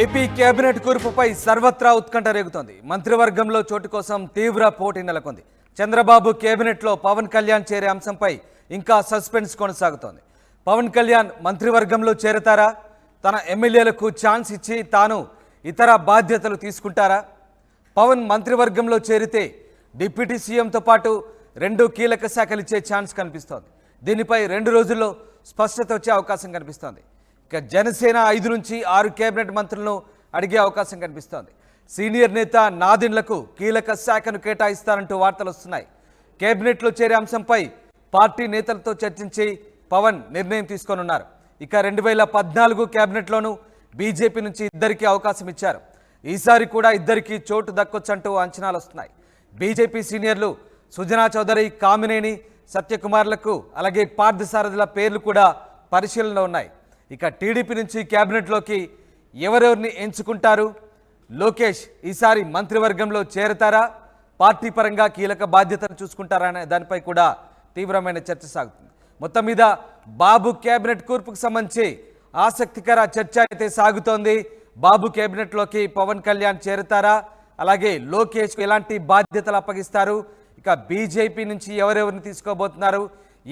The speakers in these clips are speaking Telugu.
ఏపీ కేబినెట్ కూర్పుపై సర్వత్రా ఉత్కంఠ రేగుతోంది. మంత్రివర్గంలో చోటు కోసం తీవ్ర పోటీ నెలకొంది. చంద్రబాబు కేబినెట్లో పవన్ కళ్యాణ్ చేరే అంశంపై ఇంకా సస్పెన్స్ కొనసాగుతోంది. పవన్ కళ్యాణ్ మంత్రివర్గంలో చేరతారా? తన ఎమ్మెల్యేలకు ఛాన్స్ ఇచ్చి తాను ఇతర బాధ్యతలు తీసుకుంటారా? పవన్ మంత్రివర్గంలో చేరితే డిప్యూటీ సీఎంతో పాటు 2 కీలక శాఖలు ఇచ్చే ఛాన్స్ కనిపిస్తోంది. దీనిపై 2 రోజుల్లో స్పష్టత వచ్చే అవకాశం కనిపిస్తోంది. ఇక జనసేన 5 నుంచి 6 కేబినెట్ మంత్రులను అడిగే అవకాశం కనిపిస్తోంది. సీనియర్ నేత నాదెండ్లకు కీలక శాఖను కేటాయిస్తారంటూ వార్తలు వస్తున్నాయి. కేబినెట్లో చేరే అంశంపై పార్టీ నేతలతో చర్చించి పవన్ నిర్ణయం తీసుకోనున్నారు. ఇక 2014 కేబినెట్లోనూ బీజేపీ నుంచి 2కి అవకాశం ఇచ్చారు. ఈసారి కూడా 2కి చోటు దక్కొచ్చంటూ అంచనాలు వస్తున్నాయి. బీజేపీ సీనియర్లు సుజనా చౌదరి, కామినేని, సత్యకుమార్లకు అలాగే పార్థసారథుల పేర్లు కూడా పరిశీలనలో ఉన్నాయి. ఇక టీడీపీ నుంచి కేబినెట్లోకి ఎవరెవరిని ఎంచుకుంటారు? లోకేష్ ఈసారి మంత్రివర్గంలో చేరతారా? పార్టీ పరంగా కీలక బాధ్యతలు చూసుకుంటారా అనే దానిపై కూడా తీవ్రమైన చర్చ సాగుతుంది. మొత్తం మీద బాబు కేబినెట్ కూర్పుకు సంబంధించి ఆసక్తికర చర్చ అయితే సాగుతోంది. బాబు కేబినెట్లోకి పవన్ కళ్యాణ్ చేరతారా? అలాగే లోకేష్కు ఎలాంటి బాధ్యతలు అప్పగిస్తారు? ఇక బీజేపీ నుంచి ఎవరెవరిని తీసుకోబోతున్నారు?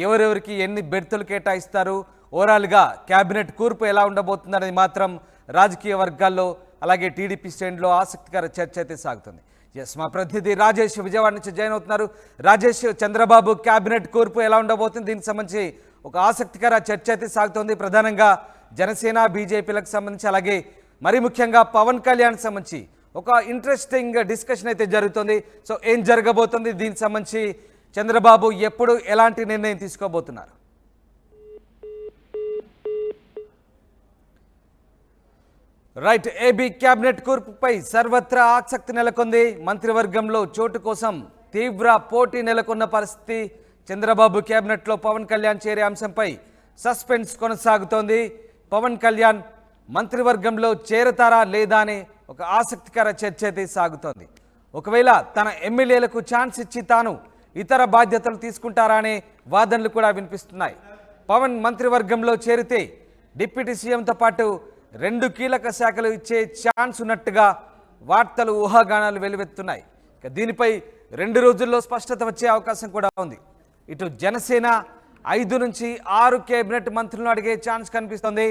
ఎవరెవరికి ఎన్ని బెర్తులు కేటాయిస్తారు? ఓవరాల్గా కేబినెట్ కూర్పు ఎలా ఉండబోతుందనేది మాత్రం రాజకీయ వర్గాల్లో అలాగే టీడీపీ శ్రేణిలో ఆసక్తికర చర్చ అయితే సాగుతుంది. ఎస్, మా ప్రతినిధి రాజేష్ విజయవాడ నుంచి జాయిన్ అవుతున్నారు. రాజేష్, చంద్రబాబు కేబినెట్ కూర్పు ఎలా ఉండబోతుంది? దీనికి సంబంధించి ఒక ఆసక్తికర చర్చ అయితే సాగుతోంది. ప్రధానంగా జనసేన, బీజేపీలకు సంబంధించి అలాగే మరి ముఖ్యంగా పవన్ కళ్యాణ్ సంబంధించి ఒక ఇంట్రెస్టింగ్ డిస్కషన్ అయితే జరుగుతుంది. సో ఏం జరగబోతుంది? దీనికి సంబంధించి చంద్రబాబు ఎప్పుడు ఎలాంటి నిర్ణయం తీసుకోబోతున్నారు? రైట్, ఏబీ కేబినెట్ కూర్పుపై సర్వత్రా ఆసక్తి నెలకొంది. మంత్రివర్గంలో చోటు కోసం తీవ్ర పోటీ నెలకొన్న పరిస్థితి. చంద్రబాబు కేబినెట్లో పవన్ కళ్యాణ్ చేరే అంశంపై సస్పెన్స్ కొనసాగుతోంది. పవన్ కళ్యాణ్ మంత్రివర్గంలో చేరతారా లేదా అనే ఒక ఆసక్తికర చర్చ అయితే సాగుతోంది. ఒకవేళ తన ఎమ్మెల్యేలకు ఛాన్స్ ఇచ్చి తాను ఇతర బాధ్యతలు తీసుకుంటారా అనే వాదనలు కూడా వినిపిస్తున్నాయి. పవన్ మంత్రివర్గంలో చేరితే డిప్యూటీ సీఎంతో పాటు 2 కీలక శాఖలు ఇచ్చే ఛాన్స్ ఉన్నట్టుగా వార్తలు, ఊహాగానాలు వెలువెత్తున్నాయి. దీనిపై 2 రోజుల్లో స్పష్టత వచ్చే అవకాశం కూడా ఉంది. ఇటు జనసేన 5 నుంచి 6 కేబినెట్ మంత్రులను అడిగే ఛాన్స్ కనిపిస్తోంది.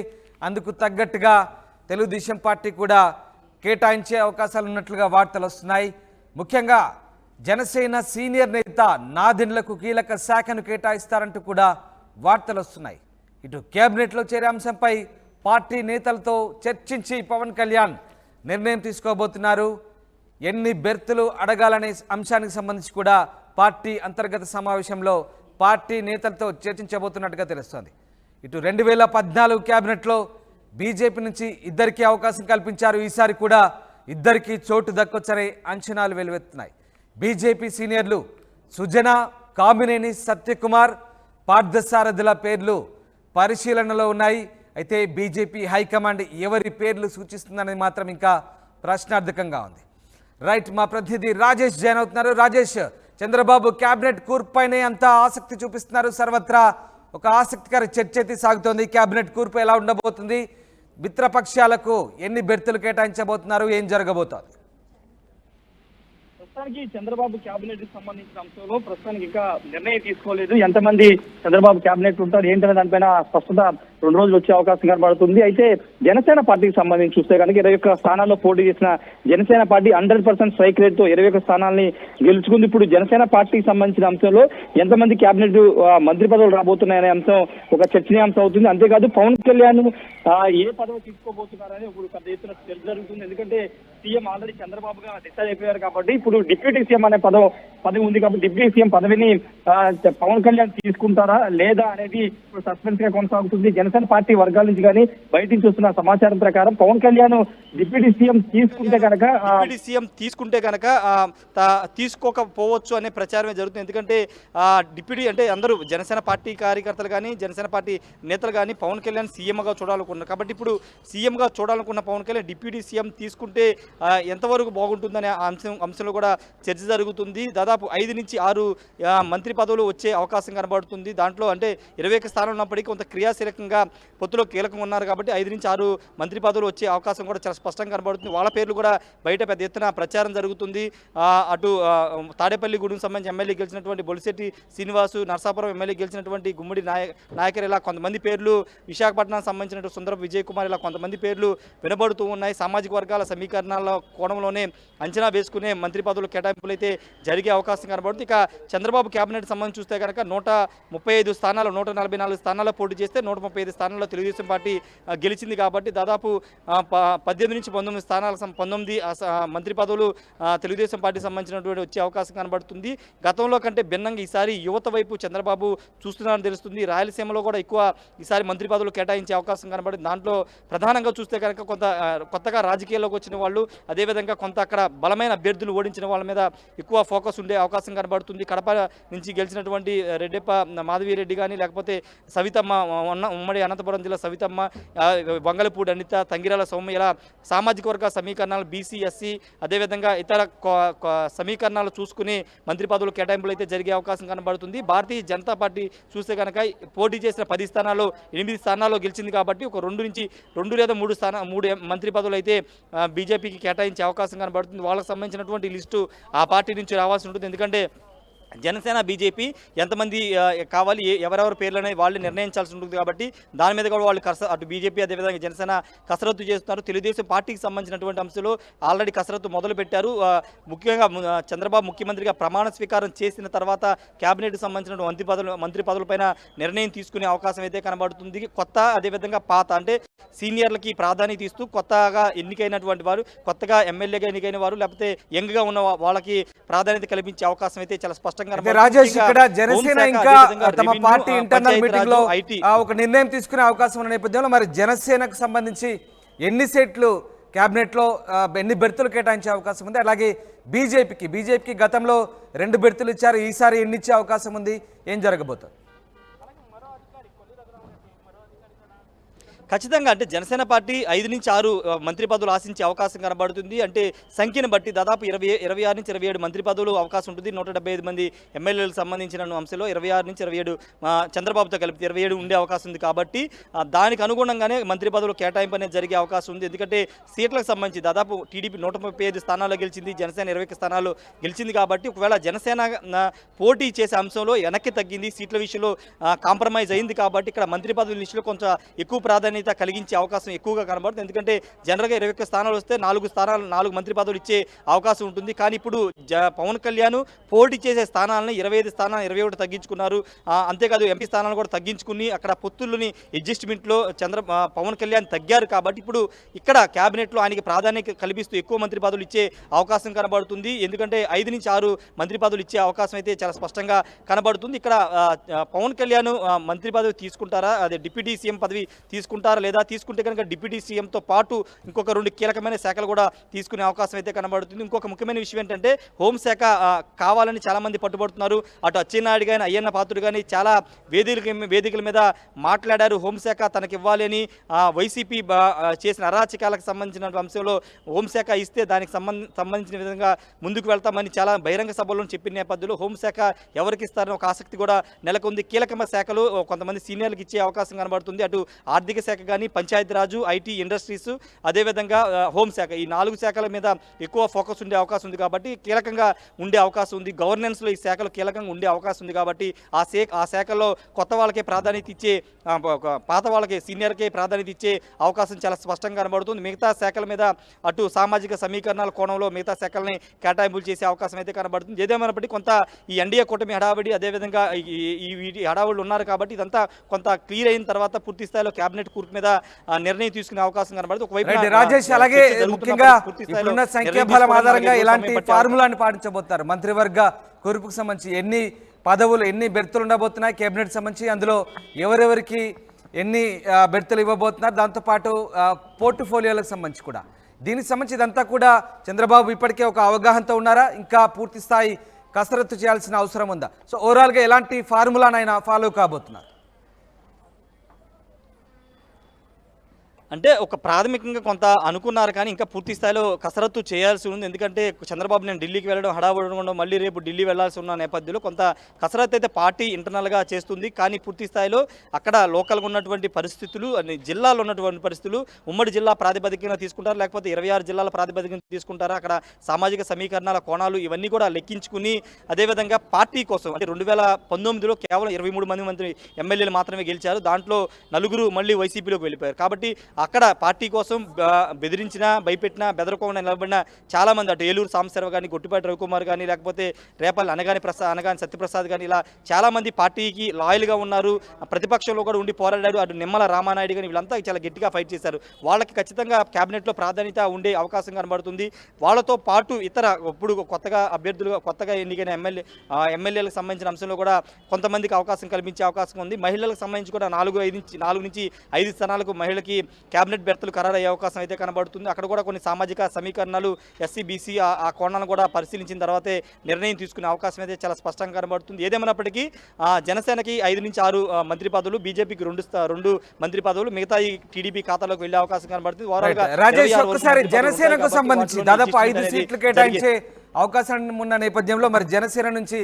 అందుకు తగ్గట్టుగా తెలుగుదేశం పార్టీ కూడా కేటాయించే అవకాశాలు ఉన్నట్లుగా వార్తలు వస్తున్నాయి. ముఖ్యంగా జనసేన సీనియర్ నేత నాదెండ్లకు కీలక శాఖను కేటాయిస్తారంటూ కూడా వార్తలు వస్తున్నాయి. ఇటు కేబినెట్లో చేరే అంశంపై పార్టీ నేతలతో చర్చించి పవన్ కళ్యాణ్ నిర్ణయం తీసుకోబోతున్నారు. ఎన్ని బెర్తులు అడగాలనే అంశానికి సంబంధించి కూడా పార్టీ అంతర్గత సమావేశంలో పార్టీ నేతలతో చర్చించబోతున్నట్టుగా తెలుస్తోంది. ఇటు 2014 కేబినెట్లో బీజేపీ నుంచి 2కి అవకాశం కల్పించారు. ఈసారి కూడా 2కి చోటు దక్కొచ్చనే అంచనాలు వెలువెత్తున్నాయి. బీజేపీ సీనియర్లు సుజనా, కామినేని, సత్యకుమార్, పార్థసారథుల పేర్లు పరిశీలనలో ఉన్నాయి. అయితే బీజేపీ హైకమాండ్ ఎవరి పేర్లు సూచిస్తుందనేది మాత్రం ఇంకా ప్రశ్నార్థకంగా ఉంది. రైట్, మా ప్రతినిధి రాజేష్ జాయిన్ అవుతున్నారు. రాజేష్, చంద్రబాబు కేబినెట్ కూర్పుపైనే అంతా ఆసక్తి చూపిస్తున్నారు. సర్వత్రా ఒక ఆసక్తికర చర్చ అయితే సాగుతోంది. కేబినెట్ కూర్పు ఎలా ఉండబోతుంది? మిత్రపక్షాలకు ఎన్ని బెర్తులు కేటాయించబోతున్నారు? ఏం జరగబోతోంది? ప్రస్తుతానికి చంద్రబాబు కేబినెట్ కి సంబంధించిన అంశంలో ప్రస్తుతానికి ఇంకా నిర్ణయం తీసుకోలేదు. ఎంతమంది చంద్రబాబు కేబినెట్ ఉంటారు ఏంటనే దానిపైన స్పష్టత 2 రోజులు వచ్చే అవకాశం కనబడుతుంది. అయితే జనసేన పార్టీకి సంబంధించి చూస్తే కనుక 21 స్థానాల్లో పోటీ చేసిన జనసేన పార్టీ 100% స్ట్రైక్ రేట్ తో 21 స్థానాల్ని గెలుచుకుంది. ఇప్పుడు జనసేన పార్టీకి సంబంధించిన అంశంలో ఎంతమంది కేబినెట్ మంత్రి పదవులు రాబోతున్నాయనే అంశం ఒక చర్చనీయాంశం అవుతుంది. అంతేకాదు పవన్ కళ్యాణ్ ఏ పదవి తీసుకోబోతున్నారని ఇప్పుడు పెద్ద ఎత్తున చర్చ జరుగుతుంది. ఎందుకంటే సీఎం ఆల్రెడీ చంద్రబాబుగా డిసైడ్ అయిపోయారు కాబట్టి ఇప్పుడు డిప్యూటీ సీఎం అనే పదవి ఉంది కాబట్టి డిప్యూటీ సీఎం పదవిని పవన్ కళ్యాణ్ తీసుకుంటారా లేదా అనేది ఇప్పుడు సస్పెన్స్ గా కొనసాగుతుంది. జనసేన పార్టీ వర్గాల నుంచి కానీ బయట నుంచి వస్తున్న సమాచారం ప్రకారం పవన్ కళ్యాణ్ డిప్యూటీ సీఎం తీసుకుంటే కనుక తీసుకోకపోవచ్చు అనే ప్రచారమే జరుగుతుంది. ఎందుకంటే డిప్యూటీ అంటే అందరూ జనసేన పార్టీ కార్యకర్తలు కానీ జనసేన పార్టీ నేతలు కానీ పవన్ కళ్యాణ్ సీఎంగా చూడాలనుకున్నారు. కాబట్టి ఇప్పుడు సీఎంగా చూడాలనుకున్న పవన్ కళ్యాణ్ డిప్యూటీ సీఎం తీసుకుంటే ఎంతవరకు బాగుంటుందనే అంశంలో కూడా చర్చ జరుగుతుంది. దాదాపు 5 నుంచి 6 మంత్రి పదవులు వచ్చే అవకాశం కనబడుతుంది. దాంట్లో అంటే 21 స్థానం ఉన్నప్పటికీ కొంత క్రియాశీలకంగా అదేవిధంగా పొత్తులో కీలకంగా ఉన్నారు కాబట్టి 5 నుంచి 6 మంత్రి పదవులు వచ్చే అవకాశం కూడా చాలా స్పష్టంగా కనబడుతుంది. వాళ్ళ పేర్లు కూడా బయట పెద్ద ఎత్తున ప్రచారం జరుగుతుంది. అటు తాడేపల్లిగూడెం సంబంధించి ఎమ్మెల్యే గెలిచినటువంటి బొలిశెట్టి శ్రీనివాసు, నరసాపురం ఎమ్మెల్యే గెలిచినటువంటి గుమ్మడి నాయకర్, ఇలా కొంతమంది పేర్లు, విశాఖపట్నం సంబంధించినటువంటి సుందరపు విజయ్ కుమార్, ఇలా కొంతమంది పేర్లు వినబడుతూ ఉన్నాయి. సామాజిక వర్గాల సమీకరణాల కోణంలోనే అంచనా వేసుకునే మంత్రి పదవులు కేటాయింపులు అయితే జరిగే అవకాశం కనబడుతుంది. ఇక చంద్రబాబు కేబినెట్ సంబంధించి చూస్తే కనుక 135 స్థానాలు 144 స్థానాల్లో పోటీ చేస్తే 135 స్థానాల్లో తెలుగుదేశం పార్టీ గెలిచింది కాబట్టి దాదాపు 18 నుంచి 19 స్థానాల 19 మంత్రి పదవులు తెలుగుదేశం పార్టీ సంబంధించినటువంటి వచ్చే అవకాశం కనబడుతుంది. గతంలో కంటే భిన్నంగా ఈసారి యువత వైపు చంద్రబాబు చూస్తున్నారని తెలుస్తుంది. రాయలసీమలో కూడా ఎక్కువ ఈసారి మంత్రి పదవులు కేటాయించే అవకాశం కనబడింది. దాంట్లో ప్రధానంగా చూస్తే కనుక కొత్తగా రాజకీయాల్లోకి వచ్చిన వాళ్ళు, అదేవిధంగా కొంత అక్కడ బలమైన అభ్యర్థులు ఓడించిన వాళ్ళ మీద ఎక్కువ ఫోకస్ ఉండే అవకాశం కనబడుతుంది. కడప నుంచి గెలిచినటువంటి రెడ్డెప్ప మాధవిరెడ్డి కానీ, లేకపోతే సవితమ్మ, ఉమ్మడి అనంతపురం జిల్లా సవితమ్మ, వంగలపూడి అనిత, తంగిరాల సౌమ్య, ఇలా సామాజిక వర్గ సమీకరణాలు, బీసీ, ఎస్సీ, అదేవిధంగా ఇతర సమీకరణాలు చూసుకుని మంత్రి పదవులు కేటాయింపులు అయితే జరిగే అవకాశం కనబడుతుంది. భారతీయ జనతా పార్టీ చూస్తే కనుక పోటీ చేసిన 10 స్థానాల్లో 8 స్థానాల్లో గెలిచింది కాబట్టి ఒక 2 లేదా 3 మంత్రి పదవులు అయితే బీజేపీకి కేటాయించే అవకాశం కనబడుతుంది. వాళ్ళకి సంబంధించినటువంటి లిస్టు ఆ పార్టీ నుంచి రావాల్సి ఉంటుంది. ఎందుకంటే జనసేన బీజేపీ ఎంతమంది కావాలి, ఎవరెవరి పేర్లు అనేది వాళ్ళు నిర్ణయించాల్సి ఉంటుంది కాబట్టి దాని మీద కూడా వాళ్ళు అటు బీజేపీ అదేవిధంగా జనసేన కసరత్తు చేస్తున్నారు. తెలుగుదేశం పార్టీకి సంబంధించినటువంటి అంశాలు ఆల్రెడీ కసరత్తు మొదలుపెట్టారు. ముఖ్యంగా చంద్రబాబు ముఖ్యమంత్రిగా ప్రమాణ స్వీకారం చేసిన తర్వాత క్యాబినెట్కి సంబంధించిన మంత్రి పదవులపైన నిర్ణయం తీసుకునే అవకాశం అయితే కనబడుతుంది. కొత్త అదేవిధంగా పాత అంటే సీనియర్లకి ప్రాధాన్యత ఇస్తూ కొత్తగా ఎన్నికైనటువంటి వారు, కొత్తగా ఎమ్మెల్యేగా ఎన్నికైన వారు, లేకపోతే యంగ్గా ఉన్న వాళ్ళకి ప్రాధాన్యత కల్పించే అవకాశం అయితే చాలా స్పష్టంగా. రాజేష్, ఇక్కడ జనసేన ఇంకా తమ పార్టీ ఇంటర్నల్ మీటింగ్ లో ఒక నిర్ణయం తీసుకునే అవకాశం ఉన్న నేపథ్యంలో మరి జనసేనకు సంబంధించి ఎన్ని సీట్లు కేబినెట్ లో ఎన్ని బెర్తులు కేటాయించే అవకాశం ఉంది? అలాగే బీజేపీకి గతంలో 2 బెర్తులు ఇచ్చారు, ఈసారి ఎన్ని ఇచ్చే అవకాశం ఉంది? ఏం జరగబోతుంది? ఖచ్చితంగా అంటే జనసేన పార్టీ 5 నుంచి 6 మంత్రి పదవులు ఆశించే అవకాశం కనబడుతుంది. అంటే సంఖ్యను బట్టి దాదాపు 26 నుంచి 27 మంత్రి పదవులు అవకాశం ఉంటుంది. 175 మంది ఎమ్మెల్యేలకు సంబంధించిన అంశంలో 26 నుంచి 27 చంద్రబాబుతో కలిపి 27 ఉండే అవకాశం ఉంది. కాబట్టి దానికి అనుగుణంగానే మంత్రి పదవులు కేటాయింపు అనేది జరిగే అవకాశం ఉంది. ఎందుకంటే సీట్లకు సంబంధించి దాదాపు టీడీపీ 135 స్థానాల్లో గెలిచింది, జనసేన 20 స్థానాలు గెలిచింది. కాబట్టి ఒకవేళ జనసేన పోటీ చేసే అంశంలో వెనక్కి తగ్గింది, సీట్ల విషయంలో కాంప్రమైజ్ అయింది. కాబట్టి ఇక్కడ మంత్రి పదవుల విషయంలో కొంచెం ఎక్కువ ప్రాధాన్యత కలిగించే అవకాశం ఎక్కువగా కనబడుతుంది. ఎందుకంటే జనరల్గా 21 స్థానాలు వస్తే 4 మంత్రి పదవులు ఇచ్చే అవకాశం ఉంటుంది. కానీ ఇప్పుడు పవన్ కళ్యాణ్ పోటీ చేసే స్థానాలను 25 స్థానాలు 21 తగ్గించుకున్నారు. అంతేకాదు ఎంపీ స్థానాలు కూడా తగ్గించుకుని అక్కడ పొత్తుల్ని అడ్జస్ట్మెంట్లో పవన్ కళ్యాణ్ తగ్గారు. కాబట్టి ఇప్పుడు ఇక్కడ క్యాబినెట్లో ఆయనకి ప్రాధాన్యత కల్పిస్తూ ఎక్కువ మంత్రి పదవులు ఇచ్చే అవకాశం కనబడుతుంది. ఎందుకంటే 5 నుంచి 6 మంత్రి పదవులు ఇచ్చే అవకాశం అయితే చాలా స్పష్టంగా కనబడుతుంది. ఇక్కడ పవన్ కళ్యాణ్ మంత్రి పదవి తీసుకుంటారా, అదే డిప్యూటీ సీఎం పదవి తీసుకుంటారా, లేదా తీసుకుంటే కనుక డిప్యూటీ సీఎంతో పాటు ఇంకొక 2 కీలకమైన శాఖలు కూడా తీసుకునే అవకాశం అయితే కనబడుతుంది. ఇంకొక ముఖ్యమైన విషయం ఏంటంటే హోంశాఖ కావాలని చాలా మంది పట్టుబడుతున్నారు. అటు అచ్చెన్నాయుడు కానీ అయ్యన్న పాత్రుడు కానీ చాలా వేదికల మీద మాట్లాడారు. హోంశాఖ తనకి ఇవ్వాలి అని వైసీపీ చేసిన అరాచకాలకు సంబంధించిన అంశంలో హోంశాఖ ఇస్తే దానికి సంబంధించిన విధంగా ముందుకు వెళ్తామని చాలా బహిరంగ సభల్లో చెప్పిన నేపథ్యంలో హోంశాఖ ఎవరికి ఇస్తారని ఒక ఆసక్తి కూడా నెలకొంది. కీలకమైన శాఖలు కొంతమంది సీనియర్లకు ఇచ్చే అవకాశం కనబడుతుంది. అటు ఆర్థిక శాఖ కానీ, పంచాయతీరాజు, ఐటీ, ఇండస్ట్రీస్, అదేవిధంగా హోంశాఖ, ఈ 4 శాఖల మీద ఎక్కువ ఫోకస్ ఉండే అవకాశం ఉంది. కాబట్టి కీలకంగా ఉండే అవకాశం ఉంది. గవర్నెన్స్లో ఈ శాఖలు కీలకంగా ఉండే అవకాశం ఉంది. కాబట్టి ఆ శాఖల్లో కొత్త వాళ్ళకే ప్రాధాన్యత ఇచ్చే, పాత వాళ్ళకి సీనియర్కే ప్రాధాన్యత ఇచ్చే అవకాశం చాలా స్పష్టంగా కనబడుతుంది. మిగతా శాఖల మీద అటు సామాజిక సమీకరణాల కోణంలో మిగతా శాఖల్ని కేటాయింపులు చేసే అవకాశం అయితే కనబడుతుంది. ఏదేమైనప్పటికీ కొంత ఈ ఎన్డీఏ కూటమి హడావిడి, అదేవిధంగా ఈ హడావుళ్ళు ఉన్నారు. కాబట్టి ఇదంతా కొంత క్లియర్ అయిన తర్వాత పూర్తి స్థాయిలో కేబినెట్ కూర్పు మీద నిర్ణయం తీసుకునే అవకాశం కనబడుతుంది. ఒకవైపు రాజేష్, అలాగే ముఖ్యంగా ఇప్పుడున్న సంఖ్యాబలం ఆధారంగా ఎలాంటి ఫార్ములాని పాటించబోతున్నారు? మంత్రివర్గ కూర్పుకు సంబంధించి ఎన్ని పదవులు, ఎన్ని బెర్తులు ఉండబోతున్నాయి కేబినెట్ సంబంధించి, అందులో ఎవరెవరికి ఎన్ని బెర్తులు ఇవ్వబోతున్నారు, దాంతోపాటు పోర్ట్ఫోలియోలకు సంబంధించి కూడా, దీనికి సంబంధించి ఇదంతా కూడా చంద్రబాబు ఇప్పటికే ఒక అవగాహనతో ఉన్నారా, ఇంకా పూర్తి స్థాయి కసరత్తు చేయాల్సిన అవసరం ఉందా? సో ఓవరాల్గా ఎలాంటి ఫార్ములానైనా ఫాలో కాబోతున్నారు? అంటే ఒక ప్రాథమికంగా కొంత అనుకున్నారు కానీ ఇంకా పూర్తి స్థాయిలో కసరత్తు చేయాల్సి ఉంది. ఎందుకంటే చంద్రబాబు నేను ఢిల్లీకి వెళ్ళడం హడావుడి ఉండడం మళ్ళీ రేపు ఢిల్లీ వెళ్లాల్సి ఉన్న నేపథ్యంలో కొంత కసరత్తు అయితే పార్టీ ఇంటర్నల్గా చేస్తుంది. కానీ పూర్తి స్థాయిలో అక్కడ లోకల్గా ఉన్నటువంటి పరిస్థితులు జిల్లాలో ఉన్నటువంటి పరిస్థితులు ఉమ్మడి జిల్లా ప్రాతిపదికన తీసుకుంటారు, లేకపోతే 26 జిల్లాల ప్రాతిపదికన తీసుకుంటారా, అక్కడ సామాజిక సమీకరణాల కోణాలు ఇవన్నీ కూడా లెక్కించుకుని అదేవిధంగా పార్టీ కోసం అంటే 2019లో కేవలం 23 మంది ఎమ్మెల్యేలు మాత్రమే గెలిచారు. దాంట్లో 4 మళ్ళీ వైసీపీలోకి వెళ్ళిపోయారు. కాబట్టి అక్కడ పార్టీ కోసం బెదిరించినా భయపెట్టినా బెదరకుండా నిలబడిన చాలామంది అటు ఏలూరు సాంబశివరావు కానీ గొట్టిపాటి రవికుమార్ కానీ లేకపోతే రేపల్లి అనగాని సత్యప్రసాద్ కానీ ఇలా చాలామంది పార్టీకి లాయల్గా ఉన్నారు, ప్రతిపక్షంలో కూడా ఉండి పోరాడారు. అటు నిమ్మల రామానాయుడు కానీ వీళ్ళంతా చాలా గట్టిగా ఫైట్ చేశారు. వాళ్ళకి ఖచ్చితంగా క్యాబినెట్లో ప్రాధాన్యత ఉండే అవకాశం కనబడుతుంది. వాళ్ళతో పాటు ఇతర ఇప్పుడు కొత్తగా అభ్యర్థులుగా కొత్తగా ఎన్నికైన ఎమ్మెల్యేలకు సంబంధించిన అంశంలో కూడా కొంతమందికి అవకాశం కల్పించే అవకాశం ఉంది. మహిళలకు సంబంధించి కూడా 4 నుంచి 5 స్థానాలకు మహిళకి క్యాబినెట్ బెర్తలు ఖరారయ్యే అవకాశం అయితే కనబడుతుంది. అక్కడ కూడా కొన్ని సామాజిక సమీకరణాలు ఎస్సీ బీసీ ఆ కోణాలను కూడా పరిశీలించిన తర్వాతే నిర్ణయం తీసుకునే అవకాశం అయితే చాలా స్పష్టంగా కనబడుతుంది. ఏదేమైనప్పటికీ జనసేనకి 5 నుంచి 6 మంత్రి పదవులు, బీజేపీకి 2 మంత్రి పదవులు, మిగతా టీడీపీ ఖాతాలోకి వెళ్లే అవకాశం కనబడుతుంది. రాజేష్, ఒక్కసారి జనసేనకు సంబంధించి దాదాపు 5 సీట్లు కేటాయించే అవకాశం ఉన్న నేపథ్యంలో మరి జనసేన నుంచి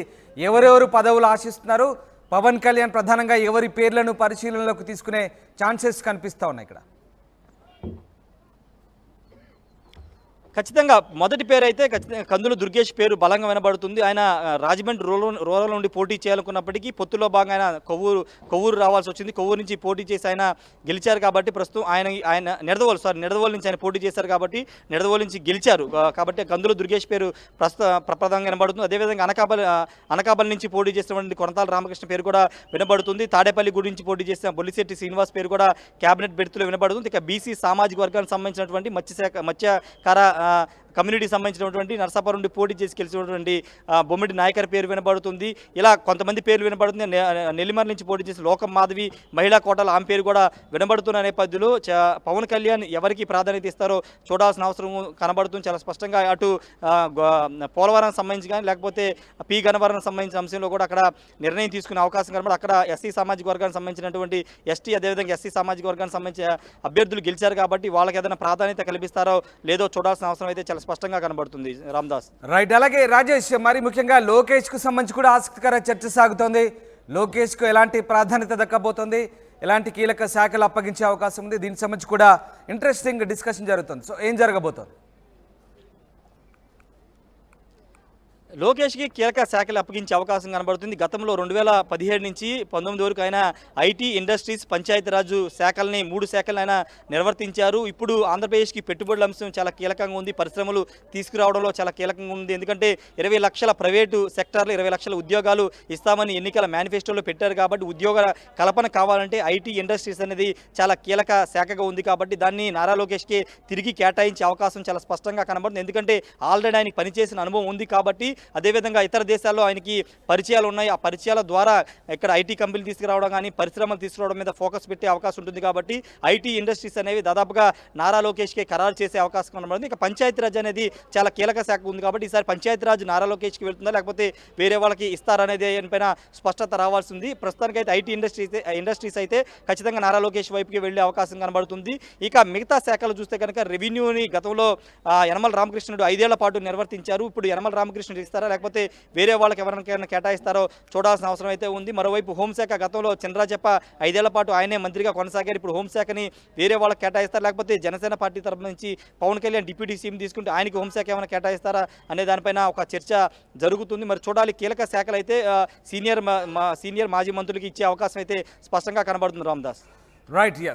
ఎవరెవరు పదవులు ఆశిస్తున్నారు? పవన్ కళ్యాణ్ ప్రధానంగా ఎవరి పేర్లను పరిశీలనలోకి తీసుకునే ఛాన్సెస్ కనిపిస్తా ఉన్నాయి ఇక్కడ? ఖచ్చితంగా మొదటి పేరు అయితే ఖచ్చితంగా కందుల దుర్గేష్ పేరు బలంగా వినబడుతుంది. ఆయన రాజమండ్రి రూరల్ నుండి పోటీ చేయాలనుకున్నప్పటికీ పొత్తులో భాగంగా ఆయన కొవ్వూరు రావాల్సి వచ్చింది. కొవ్వూరు నుంచి పోటీ చేసి ఆయన గెలిచారు కాబట్టి ప్రస్తుతం ఆయన నిడదవోలు నుంచి ఆయన పోటీ చేశారు కాబట్టి నిడదవోలు నుంచి గెలిచారు కాబట్టి కందుల దుర్గేష్ పేరు ప్రప్రదంగా వినబడుతుంది. అదేవిధంగా అనకాపల్లి నుంచి పోటీ చేసినటువంటి కొనతాల రామకృష్ణ పేరు కూడా వినబడుతుంది. తాడేపల్లి గురించి పోటీ చేసిన బొల్లిశెట్టి శ్రీనివాస్ పేరు కూడా క్యాబినెట్ బెర్త్లో వినబడుతుంది. ఇక బీసీ సామాజిక వర్గానికి సంబంధించినటువంటి మత్స్యకార కమ్యూనిటీ సంబంధించినటువంటి నర్సాపురం నుండి పోటీ చేసి గెలిచినటువంటి బొమ్మిడి నాయకర్ పేరు వినబడుతుంది. ఇలా కొంతమంది పేర్లు వినబడుతుంది. నెల్లిమర్ నుంచి పోటీ చేసి లోకం మాధవి మహిళా కోటల ఆమె పేరు కూడా వినబడుతున్న నేపథ్యంలో పవన్ కళ్యాణ్ ఎవరికి ప్రాధాన్యత ఇస్తారో చూడాల్సిన అవసరం కనబడుతుంది. చాలా స్పష్టంగా అటు పోలవరానికి సంబంధించి కానీ లేకపోతే పి గన్నవరం సంబంధించిన అంశంలో కూడా అక్కడ నిర్ణయం తీసుకునే అవకాశం కనబడి అక్కడ ఎస్సీ సామాజిక వర్గానికి సంబంధించినటువంటి ఎస్టీ అదేవిధంగా ఎస్సీ సామాజిక వర్గానికి సంబంధించిన అభ్యర్థులు గెలిచారు కాబట్టి వాళ్ళకి ఏదైనా ప్రాధాన్యత కల్పిస్తారో లేదో చూడాల్సిన అవసరం అయితే చాలా స్పష్టంగా కనబడుతుంది. రామ్దాస్ రైట్. అలాగే రాజేష్, మరి ముఖ్యంగా లోకేష్ కు సంబంధించి కూడా ఆసక్తికర చర్చ సాగుతోంది. లోకేష్ కు ఎలాంటి ప్రాధాన్యత దక్కబోతోంది, ఎలాంటి కీలక శాఖలు అప్పగించే అవకాశం ఉంది, దీనికి సంబంధించి కూడా ఇంట్రెస్టింగ్ డిస్కషన్ జరుగుతుంది. సో ఏం జరగబోతోంది? లోకేష్కి కీలక శాఖలు అప్పగించే అవకాశం కనబడుతుంది. గతంలో 2017 నుంచి 19 వరకు ఆయన ఐటీ, ఇండస్ట్రీస్, పంచాయతీరాజ్ శాఖల్ని 3 శాఖలను ఆయన నిర్వర్తించారు. ఇప్పుడు ఆంధ్రప్రదేశ్కి పెట్టుబడుల అంశం చాలా కీలకంగా ఉంది. పరిశ్రమలు తీసుకురావడంలో చాలా కీలకంగా ఉంది. ఎందుకంటే 20 లక్షల ప్రైవేటు సెక్టార్లు 20 లక్షల ఉద్యోగాలు ఇస్తామని ఎన్నికల మేనిఫెస్టోలో పెట్టారు. కాబట్టి ఉద్యోగ కల్పన కావాలంటే ఐటీ, ఇండస్ట్రీస్ అనేది చాలా కీలక శాఖగా ఉంది. కాబట్టి దాన్ని నారా లోకేష్కి తిరిగి కేటాయించే అవకాశం చాలా స్పష్టంగా కనబడుతుంది. ఎందుకంటే ఆల్రెడీ ఆయనకి పనిచేసిన అనుభవం ఉంది కాబట్టి అదేవిధంగా ఇతర దేశాల్లో ఆయనకి పరిచయాలు ఉన్నాయి. ఆ పరిచయాల ద్వారా ఇక్కడ ఐటీ కంపెనీలు తీసుకురావడం కానీ పరిశ్రమలు తీసుకురావడం మీద ఫోకస్ పెట్టే అవకాశం ఉంటుంది. కాబట్టి ఐటీ ఇండస్ట్రీస్ అనేవి దాదాపుగా నారా లోకేష్కే ఖరారు చేసే అవకాశం కనబడుతుంది. ఇక పంచాయతీరాజ్ అనేది చాలా కీలక శాఖ ఉంది కాబట్టి ఈసారి పంచాయతీరాజ్ నారా లోకేష్కి వెళ్తుందా లేకపోతే వేరే వాళ్ళకి ఇస్తారనేది పైన స్పష్టత రావాల్సి ఉంది. ప్రస్తుతానికైతే ఐటీ ఇండస్ట్రీస్ అయితే ఖచ్చితంగా నారా లోకేష్ వైపుకి వెళ్లే అవకాశం కనబడుతుంది. ఇక మిగతా శాఖలు చూస్తే కనుక రెవెన్యూని గతంలో యనమల రామకృష్ణుడు 5 ఏళ్ల పాటు నిర్వర్తించారు. ఇప్పుడు యనమల రామకృష్ణుడు ఇస్తారా లేకపోతే వేరే వాళ్ళకి ఎవరికైనా కేటాయిస్తారో చూడాల్సిన అవసరం అయితే ఉంది. మరోవైపు హోంశాఖ గతంలో చంద్రచెప్ప 5 ఏళ్ల పాటు ఆయనే మంత్రిగా కొనసాగారు. ఇప్పుడు హోంశాఖని వేరే వాళ్ళకి కేటాయిస్తారు లేకపోతే జనసేన పార్టీ తరఫు నుంచి పవన్ కళ్యాణ్ డిప్యూటీ సీఎం తీసుకుంటే ఆయనకి హోంశాఖ ఏమైనా కేటాయిస్తారా అనే దానిపైన ఒక చర్చ జరుగుతుంది. మరి చూడాలి. కీలక శాఖలు అయితే సీనియర్ మాజీ మంత్రులకి ఇచ్చే అవకాశం అయితే స్పష్టంగా కనబడుతుంది. రామ్దాస్. రైట్. yes.